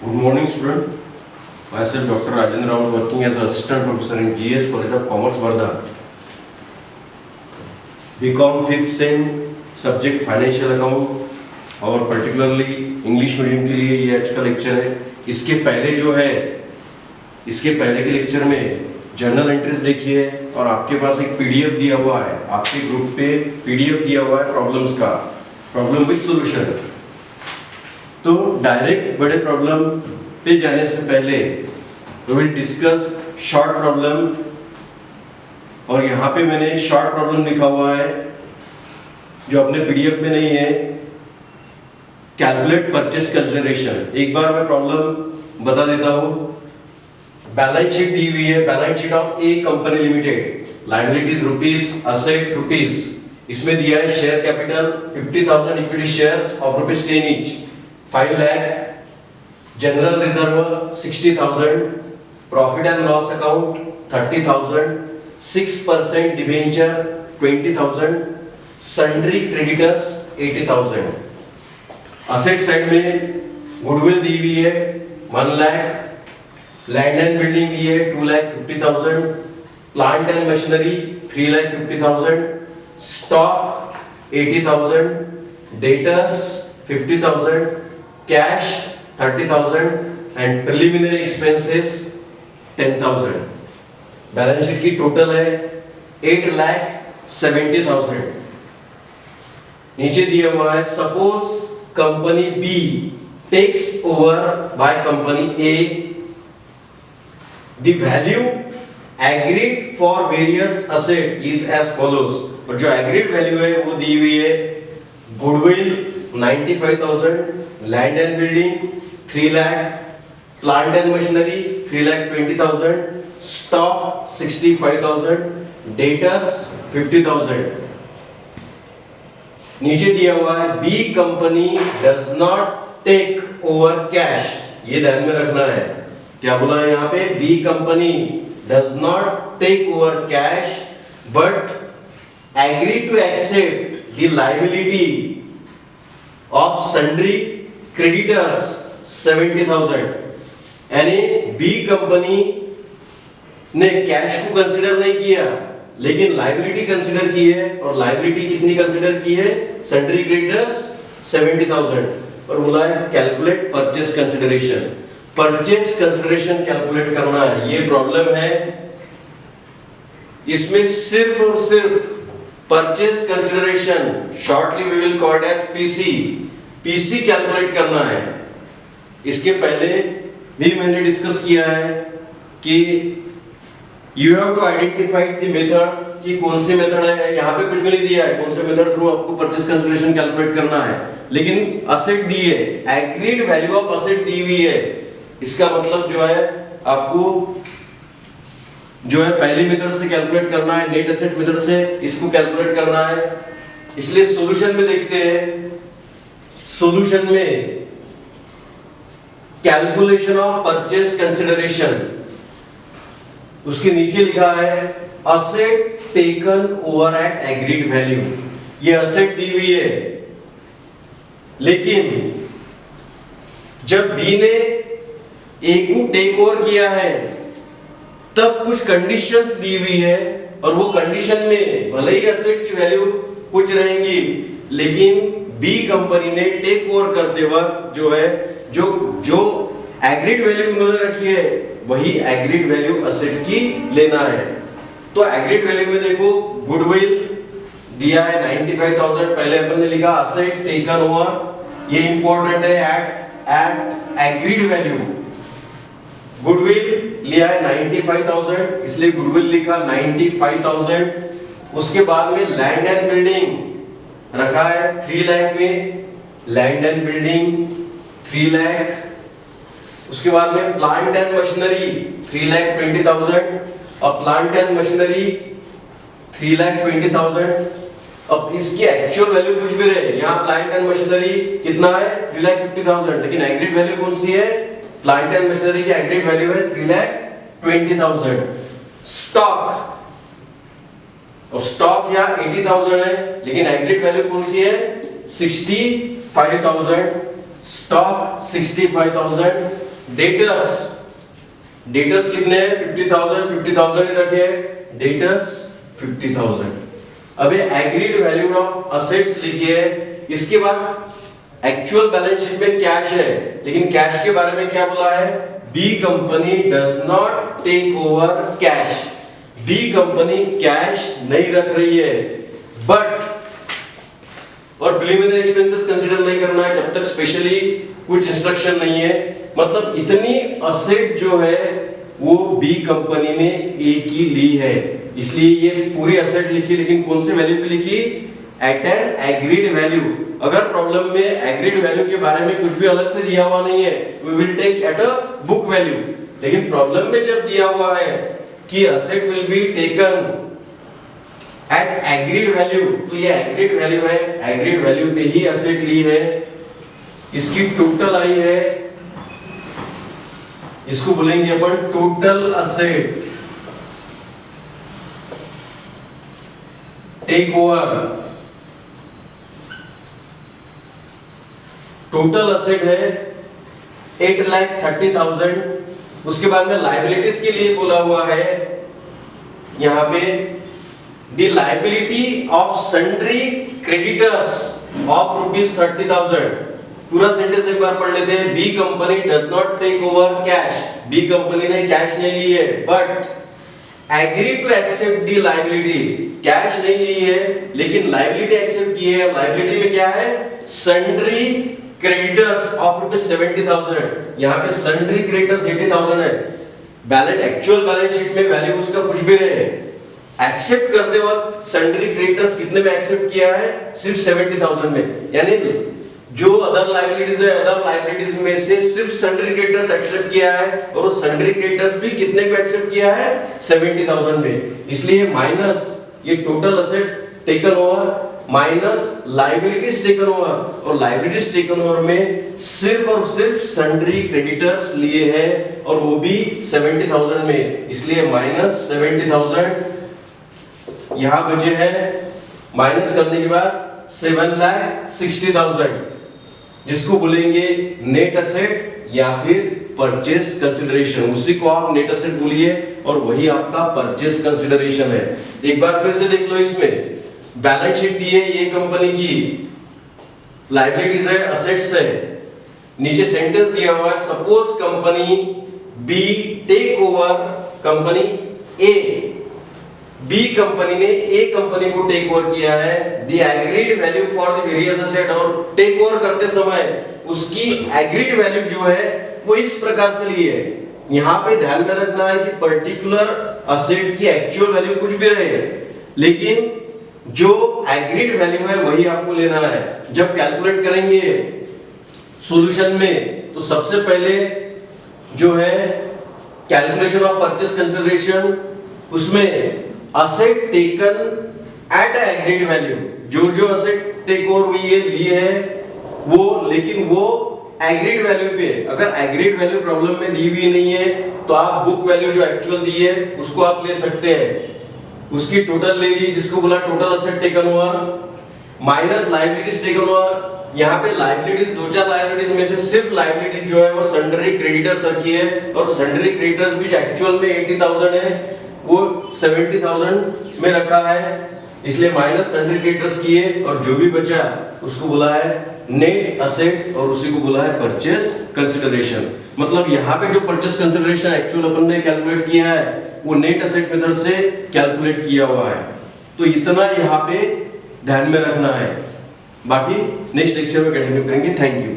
Good morning, student. Myself, Dr. Rajendra Rawat, working as assistant professor in GS College of Commerce, Varda. BCom 5th sem subject financial account और particularly English medium के लिए ये आज का lecture है. इसके पहले के लेक्चर में जर्नल एंट्रीज देखिए और आपके पास एक पीडीएफ दिया हुआ है. आपके ग्रुप पे पीडीएफ दिया हुआ है प्रॉब्लम्स का, प्रॉब्लम विद सॉल्यूशन. तो डायरेक्ट बड़े प्रॉब्लम पे जाने से पहले we will discuss short problem. और यहाँ पे मैंने शॉर्ट प्रॉब्लम लिखा हुआ है जो अपने पीडीएफ में नहीं है. Calculate purchase consideration. एक बार मैं प्रॉब्लम बता देता हूँ. बैलेंस शीट दी हुई है, balance sheet of A company limited. Liabilities rupees, asset rupees. इसमें दिया है share capital 50,000 equity shares of rupees 10 each, 5 lakh. General reserve 60,000, profit and loss account 30,000, 6% debenture 20,000, sundry creditors 80,000. Asset side में goodwill दी हुई है 1 lakh, land and building दी है 2,50,000, plant and machinery 3,50,000, stock 80,000, debtors 50,000, cash 30,000 and preliminary expenses 10,000. Balance sheet की total है 8,70,000. नीचे दिया हुआ है suppose company B takes over by company A. The value agreed for various asset is as follows. और जो agreed value है वो दी हुई है goodwill 95,000, land and building 3 lakh, plant and machinery 3,20,000, stock 65,000, debtors 50,000. नीचे दिया हुआ है B company does not take over cash. ये ध्यान में रखना है. क्या बोला है यहाँ पे? B company does not take over cash but agree to accept the liability of sundry creditors 70,000. यानी बी कंपनी ने कैश को कंसीडर नहीं किया लेकिन लायबिलिटी कंसीडर की है. और लायबिलिटी कितनी कंसीडर की है? Sundry creditors 70,000. और बोला है calculate purchase consideration. Purchase consideration calculate करना है. ये प्रॉब्लम है. इसमें सिर्फ और सिर्फ purchase consideration, shortly we will call it as PC, PC calculate करना है. इसके पहले भी मैंने डिस्कस किया है कि you have to identify the method कि कौन सी मेथड है. यहाँ पे कुछ भी नहीं दिया है कौन से मेथड थ्रू आपको परचेस कंसीडरेशन कैलकुलेट करना है. लेकिन असेट दी है, एग्रीड वैल्यू ऑफ असेट दी हुई है. इसका मतलब जो है आपको जो है पहली मेथड से कैलकुलेट करना है, नेट एसेट मेथड से इसको कैलकुलेट करना है. इसलिए सॉल्यूशन में देखते हैं. सॉल्यूशन में कैलकुलेशन ऑफ परचेस कंसीडरेशन, उसके नीचे लिखा है asset taken over at agreed value. ये असेट दी हुई है लेकिन जब बी ने ए को टेक ओवर किया है तब कुछ कंडीशंस दी हुई है. और वो कंडीशन में भले ही असेट की वैल्यू कुछ रहेंगी लेकिन बी कंपनी ने टेक ओवर करते वक्त जो है जो एग्रीड वैल्यू उन्होंने रखी है वही एग्रीड वैल्यू असेट की लेना है. तो एग्रीड वैल्यू में देखो गुडविल दिया है 95,000. पहले अपन ने लिखा असेट टेकन ओवर, ये इंपॉर्टेंट है. एट एग्रीड वैल्यू गुडविल लिया है 95,000 इसलिए गुडविल लिखा 95,000. उसके बाद में लैंड एंड बिल्डिंग रखा है 3 लाख में, लैंड एंड बिल्डिंग 3 लाख. उसके बाद में प्लांट एंड मशीनरी 3,20,000. अब प्लांट एंड मशीनरी 3,20,000. अब इसकी एक्चुअल वैल्यू कुछ भी रहे, यहाँ प्लांट एंड मशीनरी कितना है 3,50,000 लेकिन एग्रीड वैल्यू कौन सी है? प्लांट एंड मशीनरी की एग्रीड वैल्यू है 3,20,000. स्टॉक, अब स्टॉक यहाँ 80,000 है लेकिन एग्रीड वैल्यू कौन सी है? 65,000. स्टॉक 65,000. डेटर्स, डेटर्स कितने हैं 50,000 रखे हैं, डेटर्स 50,000। अब ये एग्रीड वैल्यू ऑफ असेट्स लिखिए। इसके बाद एक्चुअल बैलेंस शीट में कैश है, लेकिन कैश के बारे में क्या बोला है, B company does not take over cash. B company cash नहीं रख रही है, बट और प्रिलिमिनरी एक्सपेंसेस कंसीडर नहीं करना है जब तक स्पेशली कुछ इंस्ट्रक्शन नहीं है। मतलब इतनी असेट जो है वो बी कंपनी ने ए की ली है, इसलिए ये पूरी असेट लिखी, लेकिन कौन से वैल्यू पे लिखी, एट एन एग्रीड वैल्यू। अगर प्रॉब्लम में एग्रीड वैल्यू के बारे में कुछ भी अलग से दिया हुआ नहीं है, we will take at a book value. लेकिन प्रॉब्लम में जब दिया हुआ है कि asset will be taken at agreed value, तो ये एग्रीड वैल्यू है, एग्रीड वैल्यू पे ही असेट ली है। इसकी टोटल आई है, इसको बोलेंगे अपन total asset take over. Total asset है 8,30,000। उसके बाद में लायबिलिटीज के लिए बोला हुआ है यहां पे, the liability of sundry creditors of ₹30,000। पूरा सेंटेंस एक बार पढ़ लेते हैं। B company does not take over cash, B company ने कैश नहीं ली है, but agree to accept the liability. Cash नहीं ली है लेकिन लायबिलिटी एक्सेप्ट की है। लायबिलिटी में क्या है, सन्ड्री क्रेडिटर्स ऑफ ₹70,000। यहाँ पे सन्ड्री क्रेडिटर्स 80,000 है। बैलेंस एक्चुअल बैलेंस शीट में वैल्यू उसका कुछ भी रहे, एक्सेप्ट करते वक्त सन्ड्री क्रेडिटर्स कितने में एक्सेप्ट किया है, सिर्फ 70,000 में। यानी जो अदर लायबिलिटीज है, अदर लायबिलिटीज में से सिर्फ सन्ड्री क्रेडिटर्स एक्सेप्ट किया है, और वो सन्ड्री क्रेडिटर्स भी कितने को एक्सेप्ट किया है, 70,000 में। इसलिए माइनस ये total asset taken over minus liabilities taken over, और लायबिलिटीज टेकन ओवर में सिर्फ और सिर्फ सन्ड्री क्रेडिटर्स लिए हैं, और वो भी 70,000 में। इसलिए माइनस 70,000 यहां बचे हैं। माइनस करने के बाद 7,60,000, जिसको बोलेंगे नेट असेट या फिर परचेस कंसिडरेशन। उसी को आप नेट असेट बोलिए और वही आपका परचेस कंसिडरेशन है। एक बार फिर से देख लो, इसमें बैलेंस शीट दी है ये कंपनी की, लायबिलिटीज है, असेट्स है, नीचे सेंटेंस दिया हुआ है, suppose company B take over company A. B company ने ए कंपनी को टेक ओवर किया है। The agreed value for the various asset, और टेक ओवर करते समय उसकी एग्रीड वैल्यू जो है वो इस प्रकार से ली है। यहां पे ध्यान में रखना है कि पर्टिकुलर असेट की एक्चुअल वैल्यू कुछ भी रहे, लेकिन जो एग्रीड वैल्यू है वही आपको लेना है। जब कैलकुलेट करेंगे सॉल्यूशन में, तो सबसे पहले जो है कैलकुलेशन ऑफ परचेस कंसिडरेशन, उसमें asset taken at agreed value, जो जो असेट टेक ओवर हुई है, ली है वो, लेकिन वो एग्रीड वैल्यू पे। अगर एग्रीड वैल्यू प्रॉब्लम में दी हुई नहीं है तो आप बुक वैल्यू जो एक्चुअल दी है उसको आप ले सकते हैं। उसकी टोटल ले ली, जिसको बोला total asset taken over minus liabilities taken over. यहाँ पे लायबिलिटीज, दो चार लायबिलिटीज में से सिर्फ लायबिलिटी जो है वो सन्ड्री क्रेडिटर्स रखी है, और सन्ड्री क्रेडिटर्स भी एक्चुअल में 80,000 है, वो 70,000 में रखा है, इसलिए माइनस सन्ड्री क्रेडिटर्स किए, और जो भी बचा उसको बोला है नेट असेट, और उसी को बोला है परचेस कंसिडरेशन। मतलब यहाँ पे जो परचेस कंसिडरेशन एक्चुअल अपन ने कैलकुलेट किया है वो नेट असेट मेथड से कैलकुलेट किया हुआ है। तो इतना यहाँ पे ध्यान में रखना है। बाकी नेक्स्ट लेक्चर में कंटिन्यू करेंगे। Thank you.